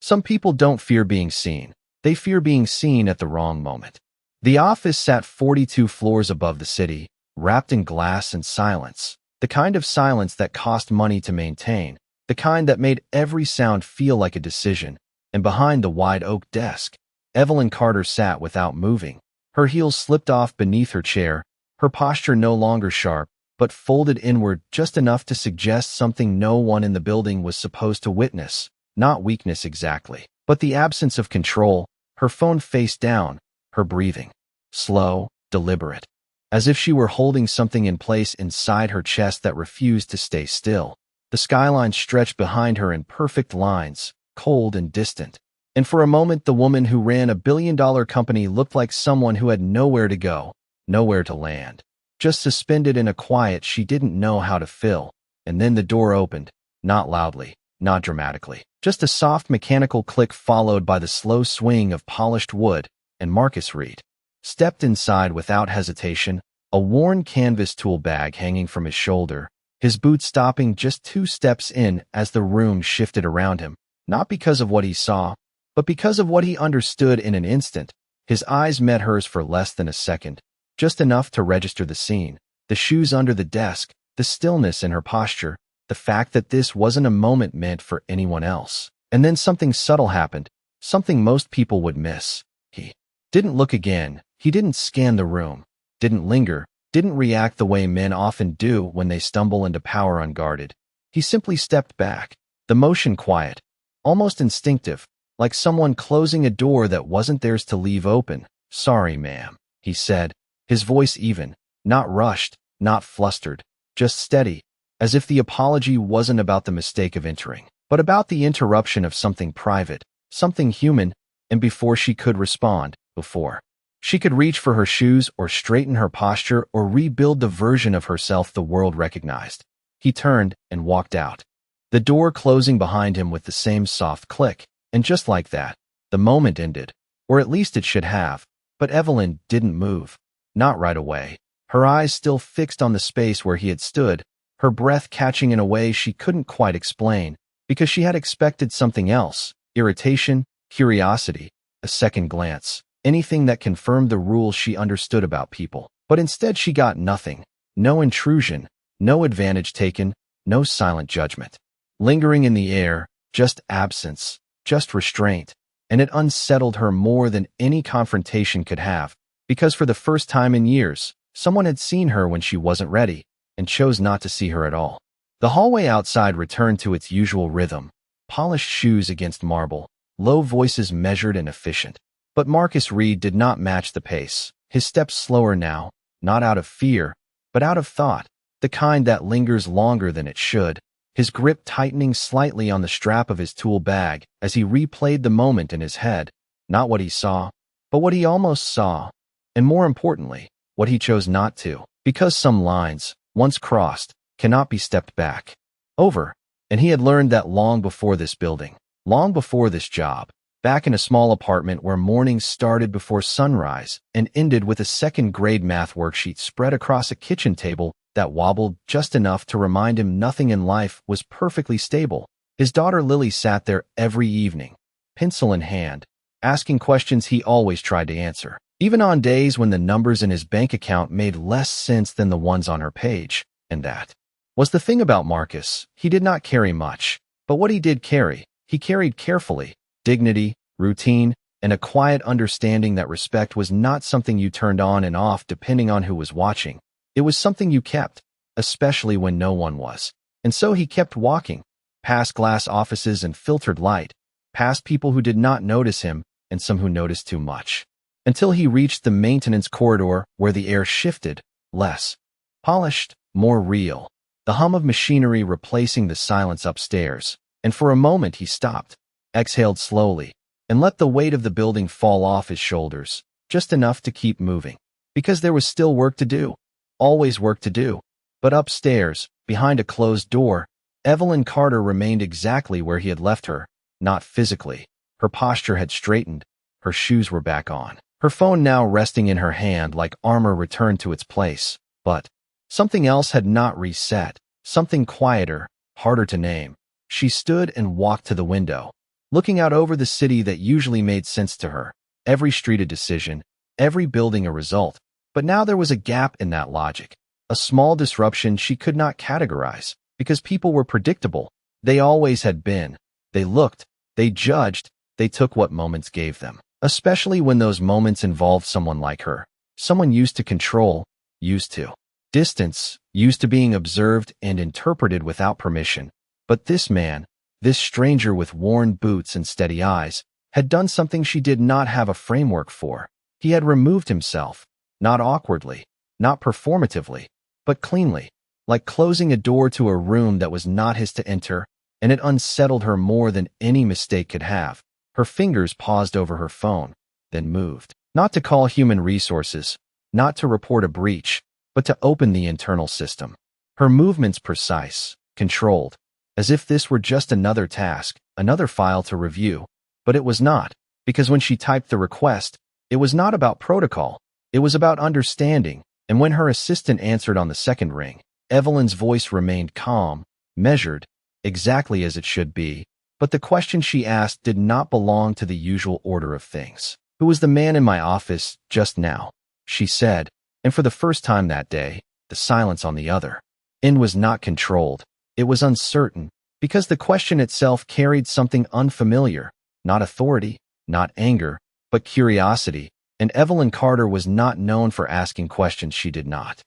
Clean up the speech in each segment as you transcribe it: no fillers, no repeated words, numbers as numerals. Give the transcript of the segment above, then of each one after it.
Some people don't fear being seen. They fear being seen at the wrong moment. The office sat 42 floors above the city, wrapped in glass and silence. The kind of silence that cost money to maintain. The kind that made every sound feel like a decision. And behind the wide oak desk, Evelyn Carter sat without moving. Her heels slipped off beneath her chair, her posture no longer sharp, but folded inward just enough to suggest something no one in the building was supposed to witness. Not weakness exactly, but the absence of control, her phone face down, her breathing. Slow, deliberate. As if she were holding something in place inside her chest that refused to stay still. The skyline stretched behind her in perfect lines, cold and distant. And for a moment the woman who ran a billion-dollar company looked like someone who had nowhere to go, nowhere to land. Just suspended in a quiet she didn't know how to fill. And then the door opened, not loudly, not dramatically. Just a soft mechanical click followed by the slow swing of polished wood, and Marcus Reed stepped inside without hesitation, a worn canvas tool bag hanging from his shoulder, his boots stopping just 2 steps in as the room shifted around him, not because of what he saw, but because of what he understood in an instant. His eyes met hers for less than a second, just enough to register the scene, the shoes under the desk, the stillness in her posture, the fact that this wasn't a moment meant for anyone else. And then something subtle happened, something most people would miss. He didn't look again, he didn't scan the room, didn't linger, didn't react the way men often do when they stumble into power unguarded. He simply stepped back, the motion quiet, almost instinctive, like someone closing a door that wasn't theirs to leave open. "Sorry, ma'am," he said, his voice even, not rushed, not flustered, just steady, as if the apology wasn't about the mistake of entering, but about the interruption of something private, something human. And before she could respond, before she could reach for her shoes or straighten her posture or rebuild the version of herself the world recognized, he turned and walked out, the door closing behind him with the same soft click. And just like that, the moment ended, or at least it should have. But Evelyn didn't move, not right away, her eyes still fixed on the space where he had stood, her breath catching in a way she couldn't quite explain, because she had expected something else: irritation, curiosity, a second glance, anything that confirmed the rules she understood about people. But instead she got nothing, no intrusion, no advantage taken, no silent judgment. Lingering in the air, just absence, just restraint. And it unsettled her more than any confrontation could have, because for the first time in years, someone had seen her when she wasn't ready, and chose not to see her at all. The hallway outside returned to its usual rhythm, polished shoes against marble, low voices measured and efficient. But Marcus Reed did not match the pace, his steps slower now, not out of fear, but out of thought, the kind that lingers longer than it should, his grip tightening slightly on the strap of his tool bag as he replayed the moment in his head, not what he saw, but what he almost saw, and more importantly, what he chose not to, because some lines, once crossed, cannot be stepped back over. And he had learned that long before this building, long before this job, back in a small apartment where mornings started before sunrise and ended with a second-grade math worksheet spread across a kitchen table that wobbled just enough to remind him nothing in life was perfectly stable. His daughter Lily sat there every evening, pencil in hand, asking questions he always tried to answer, even on days when the numbers in his bank account made less sense than the ones on her page. And that was the thing about Marcus. He did not carry much, but what he did carry, he carried carefully: dignity, routine, and a quiet understanding that respect was not something you turned on and off depending on who was watching. It was something you kept, especially when no one was. And so he kept walking, past glass offices and filtered light, past people who did not notice him and some who noticed too much, until he reached the maintenance corridor where the air shifted, less polished, more real, the hum of machinery replacing the silence upstairs. And for a moment he stopped, exhaled slowly, and let the weight of the building fall off his shoulders, just enough to keep moving. Because there was still work to do. Always work to do. But upstairs, behind a closed door, Evelyn Carter remained exactly where he had left her, not physically. Her posture had straightened, her shoes were back on, her phone now resting in her hand like armor returned to its place. But something else had not reset, something quieter, harder to name. She stood and walked to the window, looking out over the city that usually made sense to her, every street a decision, every building a result. But now there was a gap in that logic, a small disruption she could not categorize, because people were predictable. They always had been. They looked, they judged, they took what moments gave them, especially when those moments involved someone like her, someone used to control, used to distance, used to being observed and interpreted without permission. But this man, this stranger with worn boots and steady eyes, had done something she did not have a framework for. He had removed himself, not awkwardly, not performatively, but cleanly, like closing a door to a room that was not his to enter, and it unsettled her more than any mistake could have. Her fingers paused over her phone, then moved. Not to call human resources, not to report a breach, but to open the internal system. Her movements precise, controlled, as if this were just another task, another file to review. But it was not, because when she typed the request, it was not about protocol, it was about understanding, and when her assistant answered on the second ring, Evelyn's voice remained calm, measured, exactly as it should be. But the question she asked did not belong to the usual order of things. "Who was the man in my office just now?" she said, and for the first time that day, the silence on the other end was not controlled. It was uncertain, because the question itself carried something unfamiliar, not authority, not anger, but curiosity, and Evelyn Carter was not known for asking questions she did not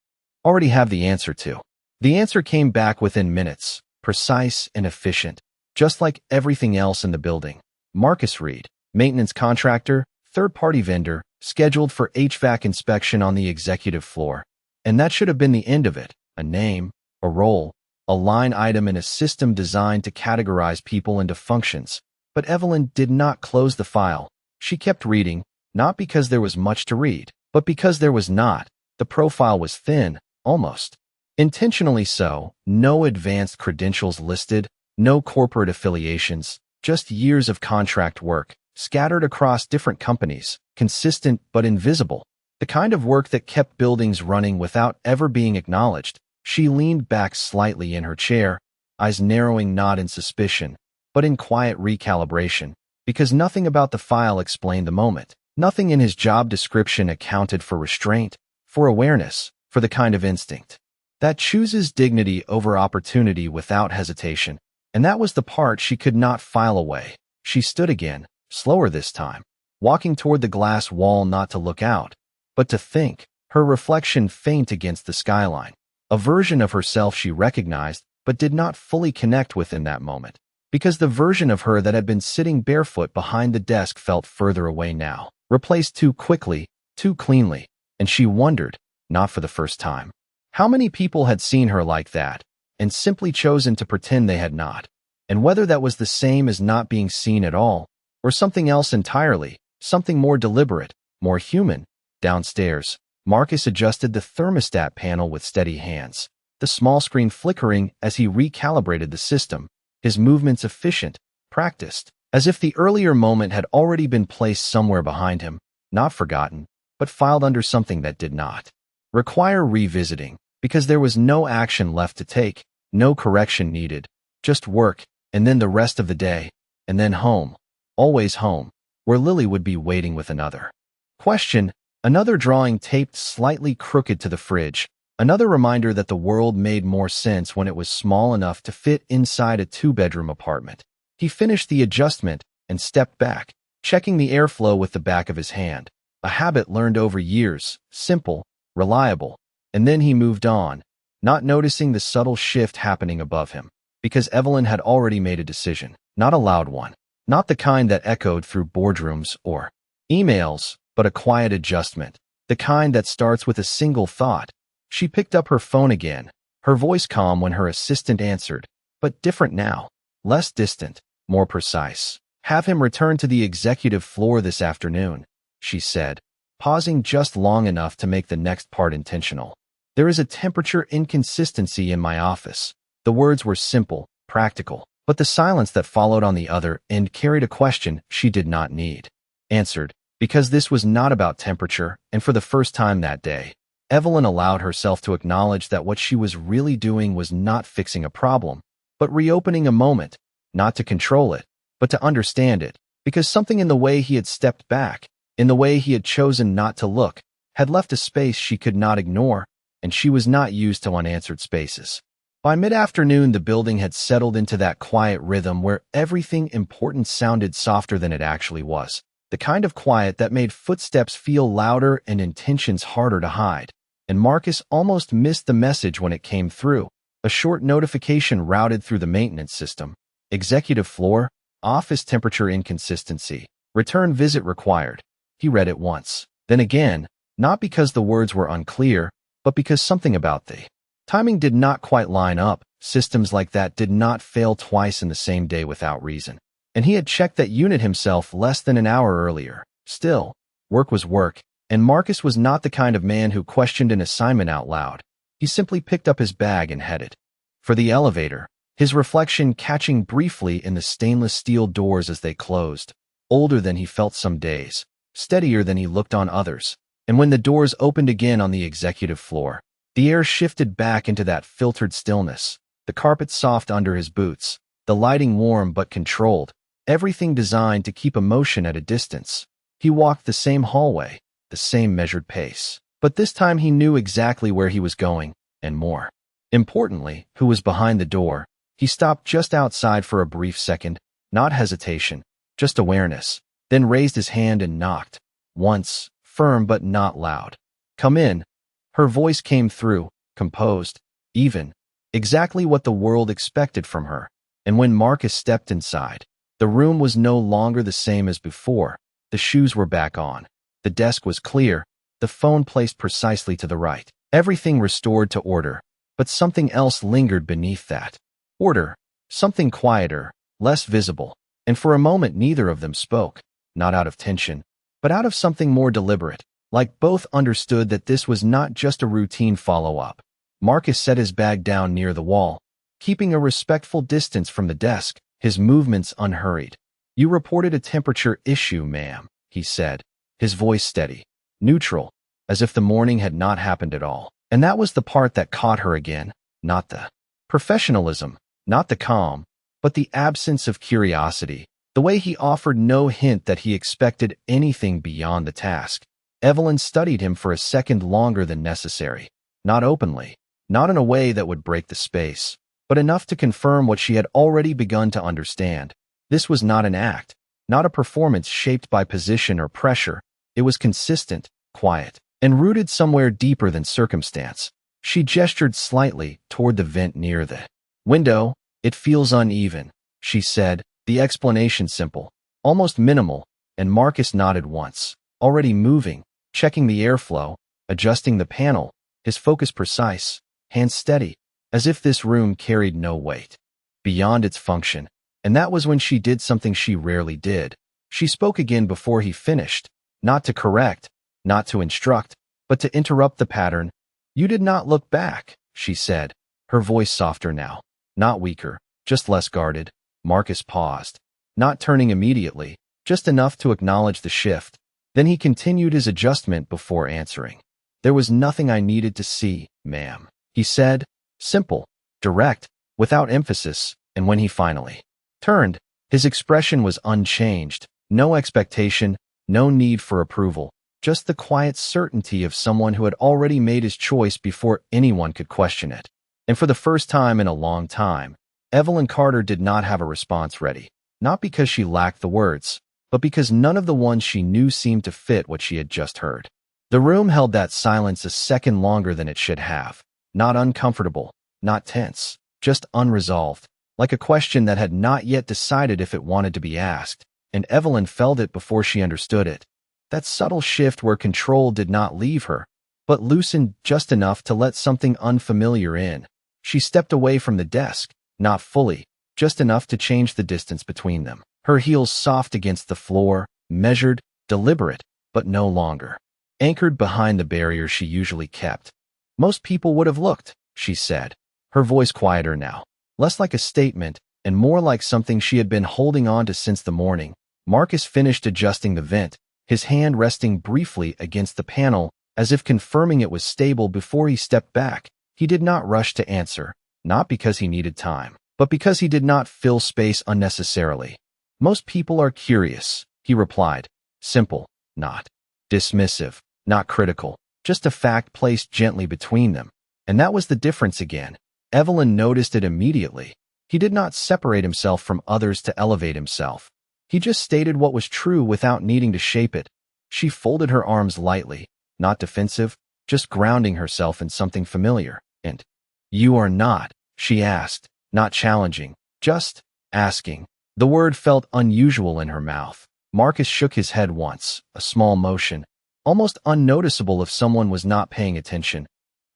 already have the answer to. The answer came back within minutes, precise and efficient, just like everything else in the building. Marcus Reed, maintenance contractor, third-party vendor, scheduled for HVAC inspection on the executive floor. And that should have been the end of it. A name, a role, a line item in a system designed to categorize people into functions. But Evelyn did not close the file. She kept reading, not because there was much to read, but because there was not. The profile was thin, almost intentionally so. No advanced credentials listed, no corporate affiliations, just years of contract work, scattered across different companies, consistent but invisible. The kind of work that kept buildings running without ever being acknowledged. She leaned back slightly in her chair, eyes narrowing not in suspicion, but in quiet recalibration, because nothing about the file explained the moment. Nothing in his job description accounted for restraint, for awareness, for the kind of instinct that chooses dignity over opportunity without hesitation. And that was the part she could not file away. She stood again, slower this time, walking toward the glass wall not to look out, but to think, her reflection faint against the skyline. A version of herself she recognized, but did not fully connect with in that moment, because the version of her that had been sitting barefoot behind the desk felt further away now, replaced too quickly, too cleanly, and she wondered, not for the first time, how many people had seen her like that, and simply chosen to pretend they had not, and whether that was the same as not being seen at all, or something else entirely, something more deliberate, more human. Downstairs, Marcus adjusted the thermostat panel with steady hands, the small screen flickering as he recalibrated the system, his movements efficient, practiced, as if the earlier moment had already been placed somewhere behind him, not forgotten, but filed under something that did not require revisiting, because there was no action left to take, no correction needed, just work, and then the rest of the day, and then home, always home, where Lily would be waiting with another question, another drawing taped slightly crooked to the fridge, another reminder that the world made more sense when it was small enough to fit inside a two-bedroom apartment. He finished the adjustment and stepped back, checking the airflow with the back of his hand, a habit learned over years, simple, reliable, and then he moved on, not noticing the subtle shift happening above him, because Evelyn had already made a decision, not a loud one, not the kind that echoed through boardrooms or emails, but a quiet adjustment, the kind that starts with a single thought. She picked up her phone again, her voice calm when her assistant answered, but different now, less distant, more precise. "Have him return to the executive floor this afternoon," she said, pausing just long enough to make the next part intentional. "There is a temperature inconsistency in my office." The words were simple, practical, but the silence that followed on the other end carried a question she did not need answered, because this was not about temperature, and for the first time that day, Evelyn allowed herself to acknowledge that what she was really doing was not fixing a problem, but reopening a moment, not to control it, but to understand it, because something in the way he had stepped back, in the way he had chosen not to look, had left a space she could not ignore, and she was not used to unanswered spaces. By mid-afternoon, the building had settled into that quiet rhythm where everything important sounded softer than it actually was, the kind of quiet that made footsteps feel louder and intentions harder to hide. And Marcus almost missed the message when it came through. A short notification routed through the maintenance system. Executive floor, office temperature inconsistency, return visit required. He read it once, then again, not because the words were unclear, but because something about the timing did not quite line up. Systems like that did not fail twice in the same day without reason. And he had checked that unit himself less than an hour earlier. Still, work was work, and Marcus was not the kind of man who questioned an assignment out loud. He simply picked up his bag and headed for the elevator, his reflection catching briefly in the stainless steel doors as they closed. Older than he felt some days, steadier than he looked on others. And when the doors opened again on the executive floor, the air shifted back into that filtered stillness, the carpet soft under his boots, the lighting warm but controlled, everything designed to keep emotion at a distance. He walked the same hallway, the same measured pace, but this time he knew exactly where he was going, and more importantly, who was behind the door. He stopped just outside for a brief second, not hesitation, just awareness, then raised his hand and knocked. Once, firm but not loud. "Come in." Her voice came through, composed, even, exactly what the world expected from her. And when Marcus stepped inside, the room was no longer the same as before. The shoes were back on. The desk was clear, the phone placed precisely to the right. Everything restored to order, but something else lingered beneath that order, something quieter, less visible. And for a moment neither of them spoke, not out of tension, but out of something more deliberate, like both understood that this was not just a routine follow-up. Marcus set his bag down near the wall, keeping a respectful distance from the desk, his movements unhurried. "You reported a temperature issue, ma'am," he said, his voice steady, neutral, as if the morning had not happened at all. And that was the part that caught her again, not the professionalism, not the calm, but the absence of curiosity, the way he offered no hint that he expected anything beyond the task. Evelyn studied him for a second longer than necessary, not openly, not in a way that would break the space, but enough to confirm what she had already begun to understand. This was not an act, not a performance shaped by position or pressure. It was consistent, quiet, and rooted somewhere deeper than circumstance. She gestured slightly toward the vent near the window. "It feels uneven," she said, the explanation simple, almost minimal, and Marcus nodded once, already moving, checking the airflow, adjusting the panel, his focus precise, hands steady, as if this room carried no weight beyond its function. And that was when she did something she rarely did. She spoke again before he finished, not to correct, not to instruct, but to interrupt the pattern. "You did not look back," she said, her voice softer now, not weaker, just less guarded. Marcus paused, not turning immediately, just enough to acknowledge the shift. Then he continued his adjustment before answering. "There was nothing I needed to see, ma'am," he said, simple, direct, without emphasis. And when he finally turned, his expression was unchanged, no expectation, no need for approval, just the quiet certainty of someone who had already made his choice before anyone could question it. And for the first time in a long time, Evelyn Carter did not have a response ready, not because she lacked the words, but because none of the ones she knew seemed to fit what she had just heard. The room held that silence a second longer than it should have, not uncomfortable, not tense, just unresolved, like a question that had not yet decided if it wanted to be asked, and Evelyn felt it before she understood it. That subtle shift where control did not leave her, but loosened just enough to let something unfamiliar in. She stepped away from the desk, not fully, just enough to change the distance between them. Her heels soft against the floor, measured, deliberate, but no longer anchored behind the barrier she usually kept. "Most people would have looked," she said, her voice quieter now, less like a statement and more like something she had been holding on to since the morning. Marcus finished adjusting the vent, his hand resting briefly against the panel as if confirming it was stable before he stepped back. He did not rush to answer, not because he needed time, but because he did not fill space unnecessarily. Most people are curious, he replied. Simple, not dismissive, not critical, just a fact placed gently between them. And that was the difference again. Evelyn noticed it immediately. He did not separate himself from others to elevate himself. He just stated what was true without needing to shape it. She folded her arms lightly, not defensive, just grounding herself in something familiar. And, "You are not," she asked, not challenging, just asking. The word felt unusual in her mouth. Marcus shook his head once, a small motion, almost unnoticeable if someone was not paying attention.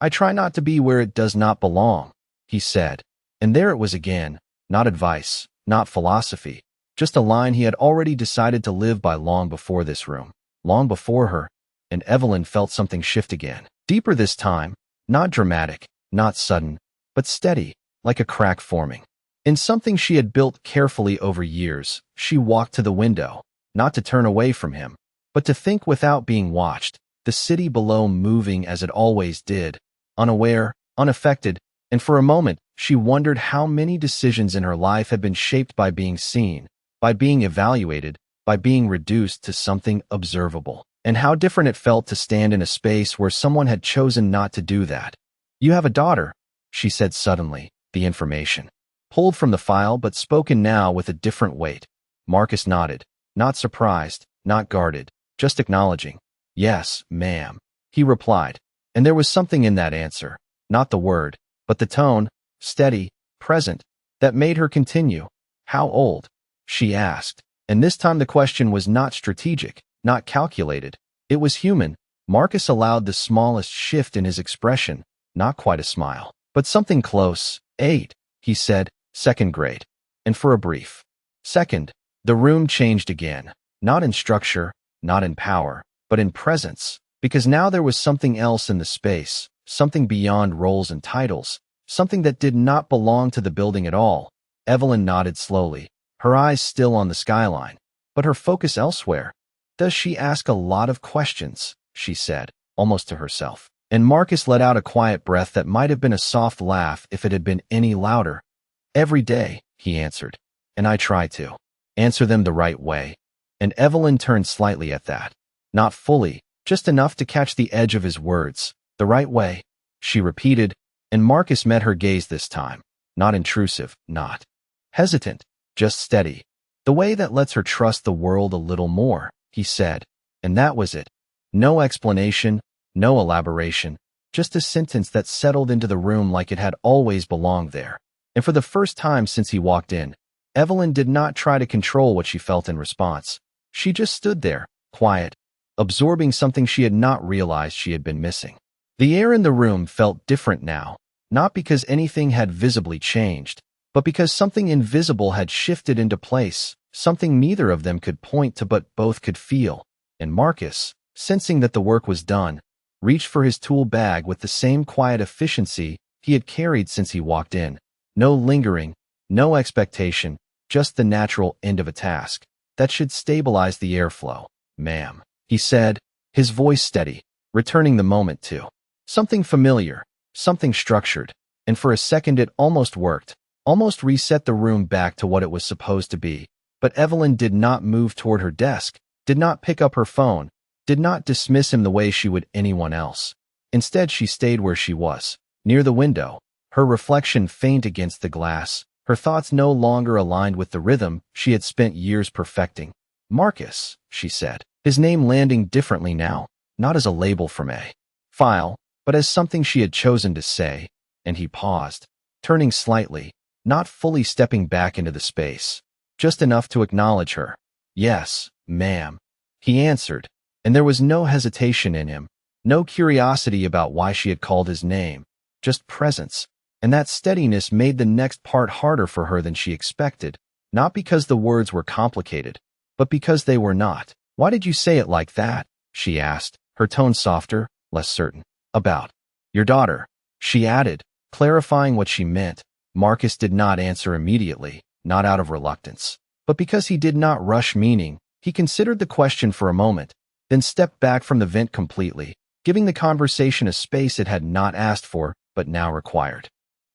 "I try not to be where it does not belong," he said. And there it was again, not advice, not philosophy, just a line he had already decided to live by long before this room, long before her. And Evelyn felt something shift again. Deeper this time, not dramatic, not sudden, but steady, like a crack forming. In something she had built carefully over years, she walked to the window, not to turn away from him, but to think without being watched, the city below moving as it always did, unaware, unaffected, and for a moment, she wondered how many decisions in her life had been shaped by being seen, by being evaluated, by being reduced to something observable, and how different it felt to stand in a space where someone had chosen not to do that. "You have a daughter," she said suddenly, the information pulled from the file but spoken now with a different weight. Marcus nodded, not surprised, not guarded, just acknowledging. "Yes, ma'am," he replied, and there was something in that answer, not the word, but the tone, steady, present, that made her continue. "How old?" she asked, and this time the question was not strategic, not calculated. It was human. Marcus allowed the smallest shift in his expression, not quite a smile, but something close. 8, he said, 2nd grade. And for a brief second, the room changed again, not in structure, not in power, but in presence, because now there was something else in the space, something beyond roles and titles, something that did not belong to the building at all. Evelyn nodded slowly, her eyes still on the skyline, but her focus elsewhere. "Does she ask a lot of questions?" she said, almost to herself. And Marcus let out a quiet breath that might have been a soft laugh if it had been any louder. "Every day," he answered, "and I try to answer them the right way." And Evelyn turned slightly at that. Not fully, just enough to catch the edge of his words. "The right way," she repeated, and Marcus met her gaze this time. Not intrusive, not hesitant, just steady. "The way that lets her trust the world a little more," he said. And that was it. No explanation, no elaboration, just a sentence that settled into the room like it had always belonged there. And for the first time since he walked in, Evelyn did not try to control what she felt in response. She just stood there, quiet, absorbing something she had not realized she had been missing. The air in the room felt different now, not because anything had visibly changed, but because something invisible had shifted into place, something neither of them could point to but both could feel. And Marcus, sensing that the work was done, reached for his tool bag with the same quiet efficiency he had carried since he walked in. No lingering, no expectation, just the natural end of a task that should stabilize the airflow. "Ma'am," he said, his voice steady, returning the moment to something familiar, something structured, and for a second it almost worked, almost reset the room back to what it was supposed to be. But Evelyn did not move toward her desk, did not pick up her phone, did not dismiss him the way she would anyone else. Instead, she stayed where she was, near the window, her reflection faint against the glass, her thoughts no longer aligned with the rhythm she had spent years perfecting. "Marcus," she said, his name landing differently now, not as a label from a file, but as something she had chosen to say, and he paused, turning slightly, not fully stepping back into the space, just enough to acknowledge her. "Yes, ma'am," he answered, and there was no hesitation in him, no curiosity about why she had called his name, just presence. And that steadiness made the next part harder for her than she expected, not because the words were complicated, but because they were not. "Why did you say it like that?" she asked, her tone softer, less certain. "About your daughter," she added, clarifying what she meant. Marcus did not answer immediately, not out of reluctance, but because he did not rush meaning. He considered the question for a moment, then stepped back from the vent completely, giving the conversation a space it had not asked for, but now required.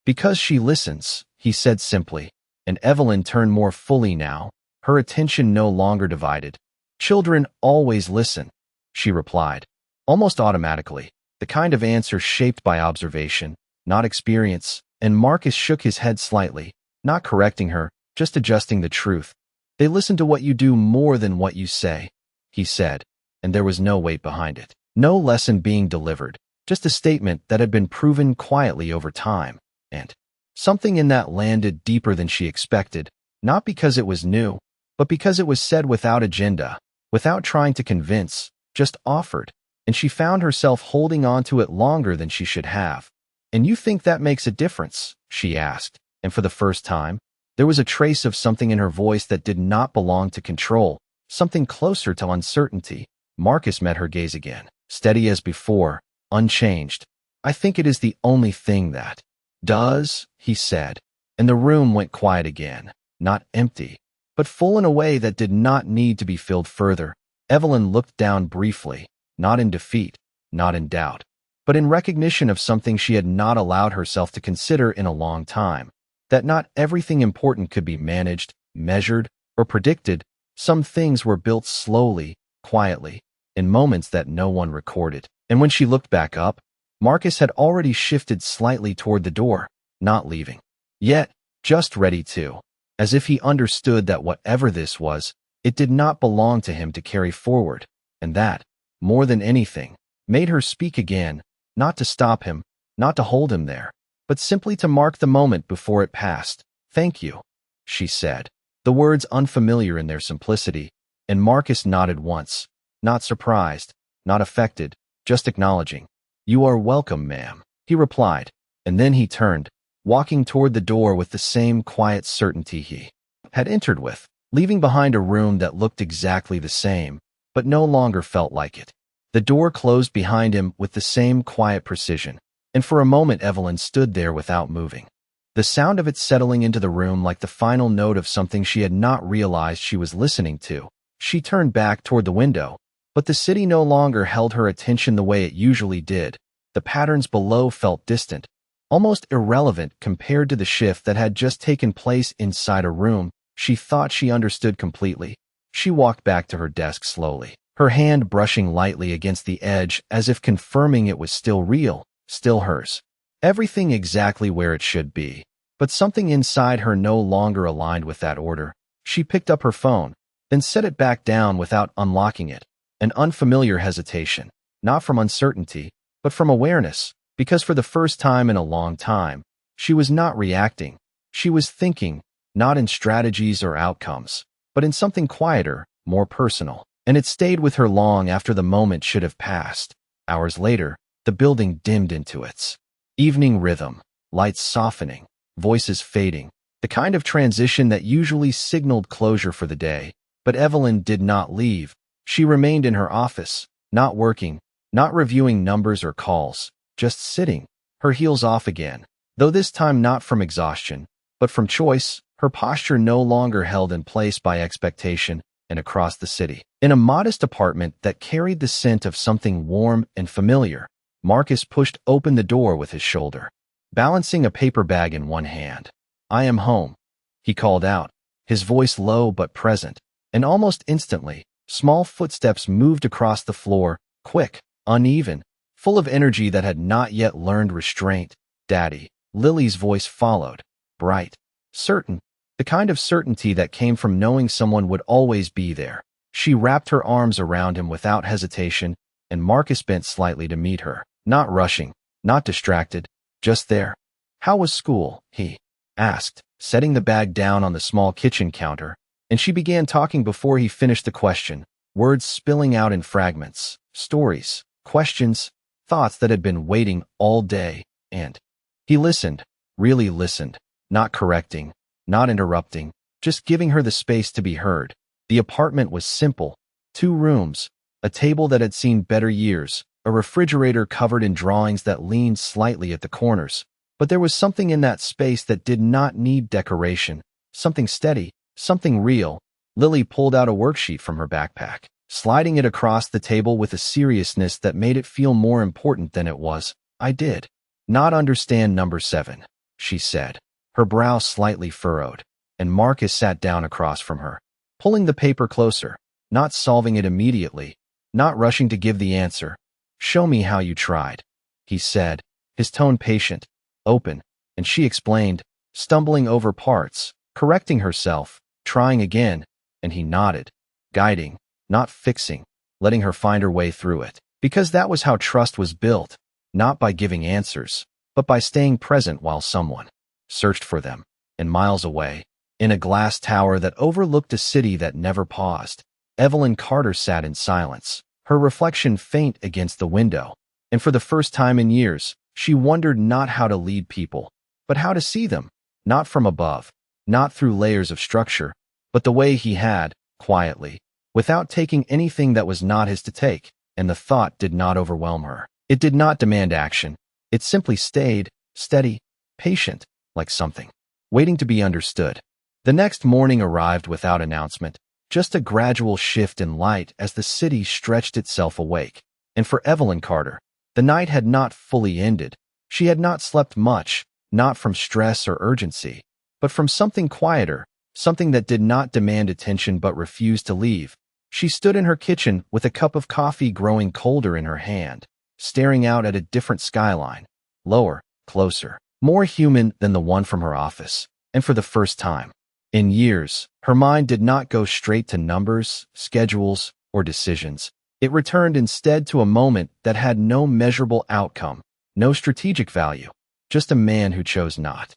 "Because she listens," he said simply, and Evelyn turned more fully now, her attention no longer divided. "Children always listen," she replied, almost automatically, the kind of answer shaped by observation, not experience, and Marcus shook his head slightly, not correcting her, just adjusting the truth. "They listen to what you do more than what you say," he said, and there was no weight behind it. No lesson being delivered, just a statement that had been proven quietly over time, and something in that landed deeper than she expected, not because it was new, but because it was said without agenda, without trying to convince, just offered, and she found herself holding on to it longer than she should have. "And you think that makes a difference?" she asked, and for the first time, there was a trace of something in her voice that did not belong to control, something closer to uncertainty. Marcus met her gaze again, steady as before, unchanged. "I think it is the only thing that does," he said, and the room went quiet again, not empty, but full in a way that did not need to be filled further. Evelyn looked down briefly, not in defeat, not in doubt, but in recognition of something she had not allowed herself to consider in a long time, that not everything important could be managed, measured, or predicted. Some things were built slowly, quietly, in moments that no one recorded. And when she looked back up, Marcus had already shifted slightly toward the door, not leaving. Yet, just ready to, as if he understood that whatever this was, it did not belong to him to carry forward, and that, more than anything, made her speak again, not to stop him, not to hold him there, but simply to mark the moment before it passed. "Thank you," she said, the words unfamiliar in their simplicity, and Marcus nodded once, not surprised, not affected, just acknowledging. "You are welcome, ma'am," he replied, and then he turned, walking toward the door with the same quiet certainty he had entered with, leaving behind a room that looked exactly the same, but no longer felt like it. The door closed behind him with the same quiet precision, and for a moment Evelyn stood there without moving. The sound of it settling into the room like the final note of something she had not realized she was listening to. She turned back toward the window, but the city no longer held her attention the way it usually did. The patterns below felt distant, almost irrelevant compared to the shift that had just taken place inside a room she thought she understood completely. She walked back to her desk slowly, her hand brushing lightly against the edge as if confirming it was still real, still hers. Everything exactly where it should be. But something inside her no longer aligned with that order. She picked up her phone, then set it back down without unlocking it. An unfamiliar hesitation, not from uncertainty, but from awareness, because for the first time in a long time, she was not reacting. She was thinking, not in strategies or outcomes, but in something quieter, more personal. And it stayed with her long after the moment should have passed. Hours later, the building dimmed into its evening rhythm, lights softening, voices fading, the kind of transition that usually signaled closure for the day. But Evelyn did not leave. She remained in her office, not working, not reviewing numbers or calls, just sitting, her heels off again, though this time not from exhaustion, but from choice, her posture no longer held in place by expectation. And across the city, in a modest apartment that carried the scent of something warm and familiar, Marcus pushed open the door with his shoulder, balancing a paper bag in one hand. "I am home," he called out, his voice low but present, and almost instantly, small footsteps moved across the floor, quick, uneven, full of energy that had not yet learned restraint. "Daddy." Lily's voice followed, bright, certain, the kind of certainty that came from knowing someone would always be there. She wrapped her arms around him without hesitation, and Marcus bent slightly to meet her, not rushing, not distracted, just there. "How was school?" he asked, setting the bag down on the small kitchen counter, and she began talking before he finished the question, words spilling out in fragments, stories, questions, thoughts that had been waiting all day, and he listened, really listened, not correcting, not interrupting, just giving her the space to be heard. The apartment was simple, 2 rooms, a table that had seen better years, a refrigerator covered in drawings that leaned slightly at the corners. But there was something in that space that did not need decoration, something steady, something real. Lily pulled out a worksheet from her backpack, sliding it across the table with a seriousness that made it feel more important than it was. "I did not understand number 7, she said, her brow slightly furrowed, and Marcus sat down across from her. pulling the paper closer, not solving it immediately, not rushing to give the answer. "Show me how you tried," he said, his tone patient, open, and she explained, stumbling over parts, correcting herself, trying again, and he nodded, guiding, not fixing, letting her find her way through it. Because that was how trust was built, not by giving answers, but by staying present while someone searched for them. And miles away, in a glass tower that overlooked a city that never paused, Evelyn Carter sat in silence, her reflection faint against the window. And for the first time in years, she wondered not how to lead people, but how to see them, not from above, not through layers of structure, but the way he had, quietly, without taking anything that was not his to take. And the thought did not overwhelm her. It did not demand action. It simply stayed, steady, patient, like something waiting to be understood. The next morning arrived without announcement, just a gradual shift in light as the city stretched itself awake. And for Evelyn Carter, the night had not fully ended. She had not slept much, not from stress or urgency, but from something quieter, something that did not demand attention but refused to leave. She stood in her kitchen with a cup of coffee growing colder in her hand, staring out at a different skyline, lower, closer, more human than the one from her office. And for the first time in years, her mind did not go straight to numbers, schedules, or decisions. It returned instead to a moment that had no measurable outcome, no strategic value, just a man who chose not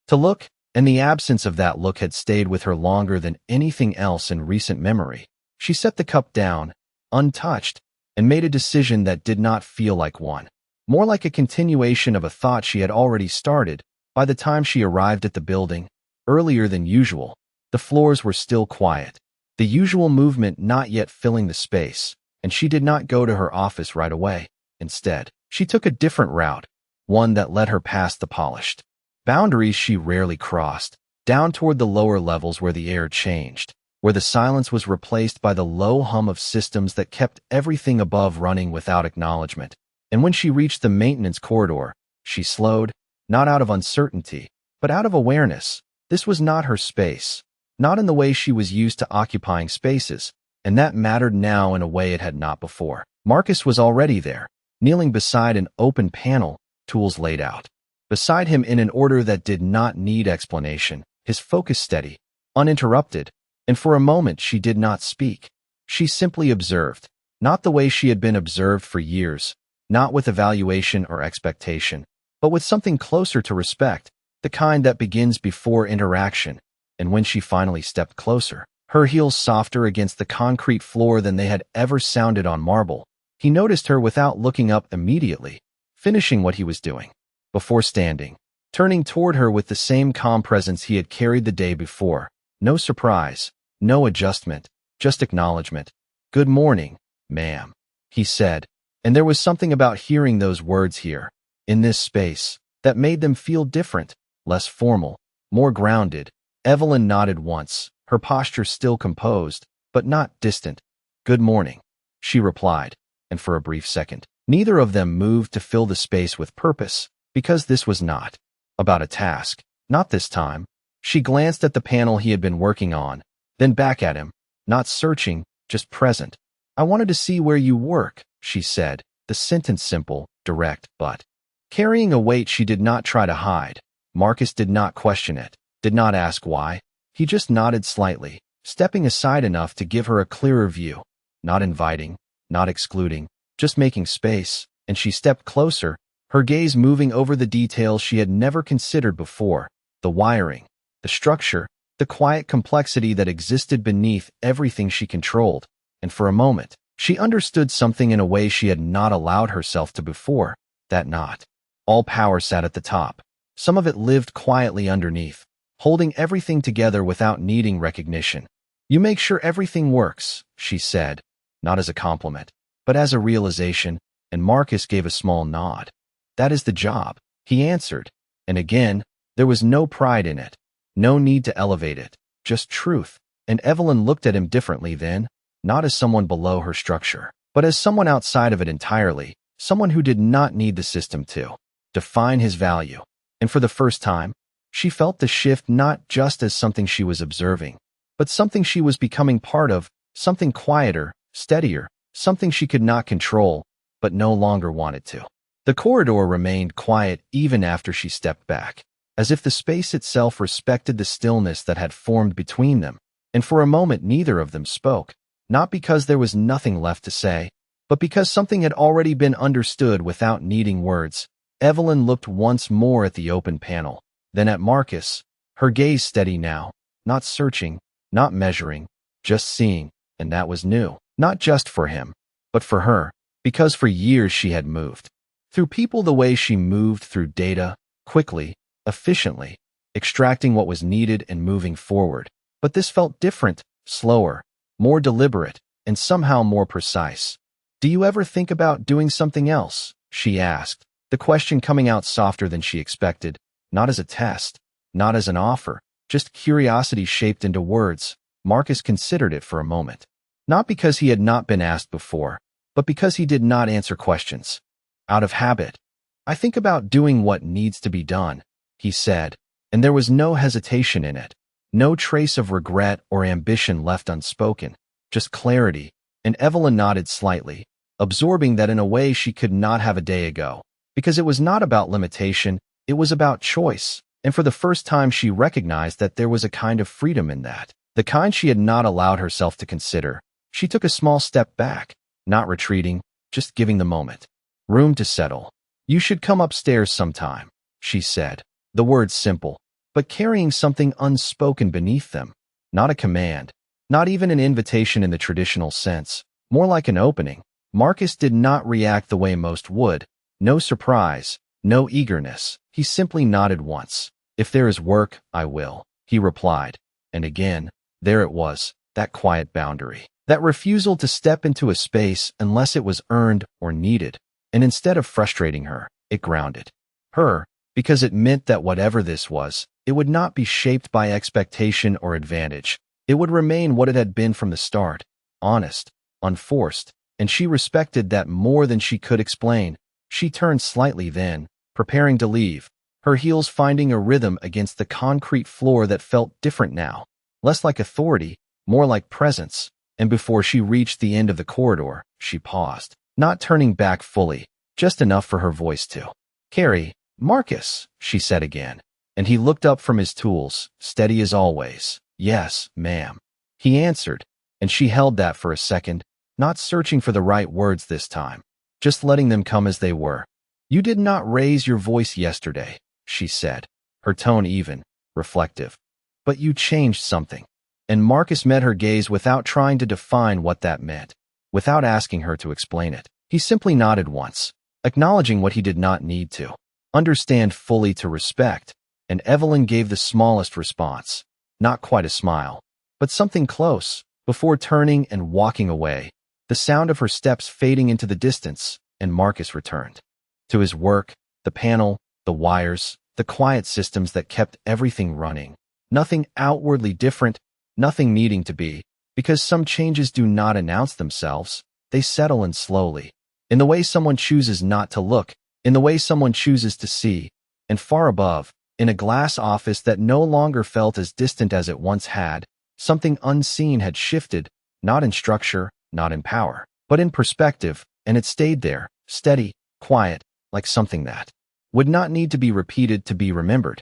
to look, and the absence of that look had stayed with her longer than anything else in recent memory. She set the cup down, untouched, and made a decision that did not feel like one, more like a continuation of a thought she had already started. By the time she arrived at the building, earlier than usual, the floors were still quiet, the usual movement not yet filling the space, and she did not go to her office right away. Instead, she took a different route, one that led her past the polished boundaries she rarely crossed, down toward the lower levels where the air changed, where the silence was replaced by the low hum of systems that kept everything above running without acknowledgement. And when she reached the maintenance corridor, she slowed, not out of uncertainty, but out of awareness. This was not her space, not in the way she was used to occupying spaces, and that mattered now in a way it had not before. Marcus was already there, kneeling beside an open panel, tools laid out beside him in an order that did not need explanation, his focus steady, uninterrupted. And for a moment she did not speak. She simply observed, not the way she had been observed for years, not with evaluation or expectation, but with something closer to respect, the kind that begins before interaction. And when she finally stepped closer, her heels softer against the concrete floor than they had ever sounded on marble, he noticed her without looking up immediately, finishing what he was doing, before standing, turning toward her with the same calm presence he had carried the day before. No surprise, no adjustment, just acknowledgement. "Good morning, ma'am," he said, and there was something about hearing those words here, in this space, that made them feel different, less formal, more grounded. Evelyn nodded once, her posture still composed, but not distant. "Good morning," she replied, and for a brief second, neither of them moved to fill the space with purpose, because this was not about a task. Not this time. She glanced at the panel he had been working on, then back at him, not searching, just present. "I wanted to see where you work," she said, the sentence simple, direct, but carrying a weight she did not try to hide. Marcus did not question it, did not ask why. He just nodded slightly, stepping aside enough to give her a clearer view, not inviting, not excluding, just making space. And she stepped closer, her gaze moving over the details she had never considered before, the wiring, the structure, the quiet complexity that existed beneath everything she controlled. And for a moment, she understood something in a way she had not allowed herself to before, that not all power sat at the top. Some of it lived quietly underneath, holding everything together without needing recognition. "You make sure everything works," she said, not as a compliment, but as a realization, and Marcus gave a small nod. "That is the job," he answered, and again, there was no pride in it. No need to elevate it, just truth. And Evelyn looked at him differently then, not as someone below her structure, but as someone outside of it entirely, someone who did not need the system to define his value. And for the first time, she felt the shift not just as something she was observing, but something she was becoming part of, something quieter, steadier, something she could not control, but no longer wanted to. The corridor remained quiet even after she stepped back, as if the space itself respected the stillness that had formed between them, and for a moment neither of them spoke, not because there was nothing left to say, but because something had already been understood without needing words. Evelyn looked once more at the open panel, then at Marcus, her gaze steady now, not searching, not measuring, just seeing, and that was new, not just for him, but for her, because for years she had moved through people the way she moved through data, quickly, efficiently, extracting what was needed and moving forward. But this felt different, slower, more deliberate, and somehow more precise. "Do you ever think about doing something else?" she asked, the question coming out softer than she expected, not as a test, not as an offer, just curiosity shaped into words. Marcus considered it for a moment, not because he had not been asked before, but because he did not answer questions. Out of habit. "I think about doing what needs to be done," he said, and there was no hesitation in it, no trace of regret or ambition left unspoken, just clarity, and Evelyn nodded slightly, absorbing that in a way she could not have a day ago, because it was not about limitation, it was about choice, and for the first time she recognized that there was a kind of freedom in that, the kind she had not allowed herself to consider. She took a small step back, not retreating, just giving the moment room to settle. "You should come upstairs sometime," she said, the words simple, but carrying something unspoken beneath them, not a command, not even an invitation in the traditional sense, more like an opening. Marcus did not react the way most would, no surprise, no eagerness. He simply nodded once. "If there is work, I will," he replied, and again, there it was, that quiet boundary, that refusal to step into a space unless it was earned or needed. And instead of frustrating her, it grounded her, because it meant that whatever this was, it would not be shaped by expectation or advantage. It would remain what it had been from the start, honest, unforced, and she respected that more than she could explain. She turned slightly then, preparing to leave, her heels finding a rhythm against the concrete floor that felt different now, less like authority, more like presence, and before she reached the end of the corridor, she paused, not turning back fully, just enough for her voice to carry. "Marcus," she said again, and he looked up from his tools, steady as always. "Yes, ma'am," he answered, and she held that for a second, not searching for the right words this time, just letting them come as they were. "You did not raise your voice yesterday," she said, her tone even, reflective. "But you changed something." And Marcus met her gaze without trying to define what that meant, without asking her to explain it. He simply nodded once, acknowledging what he did not need to understand fully to respect, and Evelyn gave the smallest response, not quite a smile, but something close, before turning and walking away, the sound of her steps fading into the distance, and Marcus returned to his work, the panel, the wires, the quiet systems that kept everything running. Nothing outwardly different, nothing needing to be, because some changes do not announce themselves, they settle in slowly, in the way someone chooses not to look, in the way someone chooses to see, and far above, in a glass office that no longer felt as distant as it once had, something unseen had shifted, not in structure, not in power, but in perspective, and it stayed there, steady, quiet, like something that would not need to be repeated to be remembered.